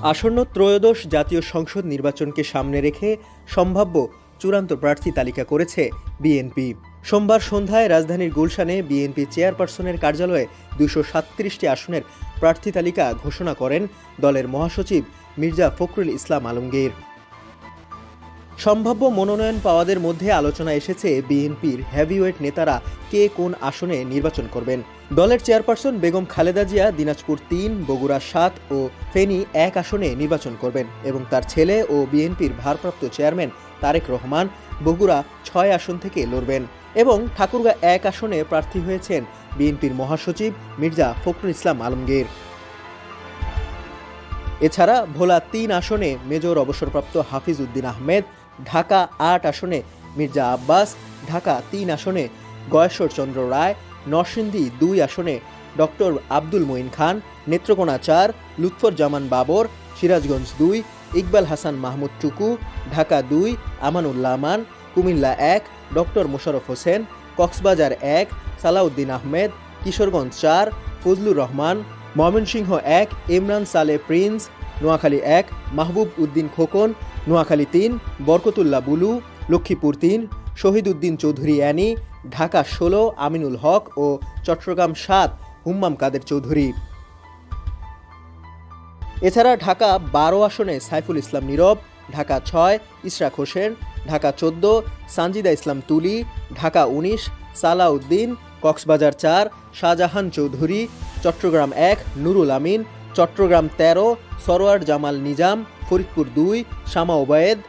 আসন্ন ত্রয়োদশ জাতীয় সংসদ নির্বাচনকে সামনে রেখে সম্ভাব্য চূড়ান্ত প্রার্থী তালিকা করেছে বিএনপি। সোমবার সন্ধ্যায় রাজধানীর গুলশানে বিএনপি চেয়ারপারসনের কার্যালয়ে ২৩৭টি আসনের প্রার্থী তালিকা ঘোষণা করেন দলের মহাসচিব মির্জা ফখরুল ইসলাম আলমগীর। সম্ভাব্য মনোনয়ন পাওয়াদের মধ্যে আলোচনা এসেছে বিএনপির হেভিওয়েট নেতারা কে কোন আসনে নির্বাচন করবেন। দলের চেয়ারপারসন বেগম খালেদা জিয়া দিনাজপুর ৩, বগুড়া ৭ ও ফেনী ১ আসনে নির্বাচন করবেন এবং তার ছেলে ও বিএনপির ভারপ্রাপ্ত চেয়ারম্যান তারেক রহমান বগুড়া ৬ আসন থেকে লড়বেন এবং ঠাকুরগাঁ ১ আসনে প্রার্থী হয়েছেন বিএনপির মহাসচিব মির্জা ফখরুল ইসলাম আলমগীর। এছাড়া ভোলা ৩ আসনে মেজর অবসরপ্রাপ্ত হাফিজ উদ্দিন আহমেদ, ঢাকা ৮ আসনে মির্জা আব্বাস, ঢাকা ৩ আসনে গয়েশ্বর চন্দ্র রায়, নরসিংদী ২ আসনে ডক্টর আব্দুল মঈন খান, নেত্রকোনা ৪ লুৎফর জামান বাবর, সিরাজগঞ্জ ২ ইকবাল হাসান মাহমুদ টুকু, ঢাকা ২ আমানুল্লাহ আমান, কুমিল্লা ১ ডক্টর মোশাররফ হোসেন, কক্সবাজার ১ সালাউদ্দিন আহমেদ, কিশোরগঞ্জ ৪ ফজলুর রহমান, ময়মনসিংহ ১ ইমরান সালে Prince, Noakhali ১ Mahbub Uddin Khokon, Noakhali ৩ Barkatullah blue, Lakshmipur ৩ Shahid Uddin Chowdhury Annie, Dhaka ১৬ Aminul হক ও চট্টগ্রাম ৭ হুম্মাম কাদের চৌধুরী। এছাড়া ঢাকা ১২ আসনে সাইফুল ইসলাম নীরব, ঢাকা ৬ ইশরাক হোসেন, ঢাকা ১৪ সানজিদা ইসলাম তুলি, ঢাকা ১৯ সালাউদ্দিন, কক্সবাজার ৪ শাহজাহান চৌধুরী, চট্টগ্রাম ১ নুরুল আমিন, চট্টগ্রাম ১৩ সরোয়ার জামাল নিজাম, ফরিদপুর ২ শামা ওবায়েদ,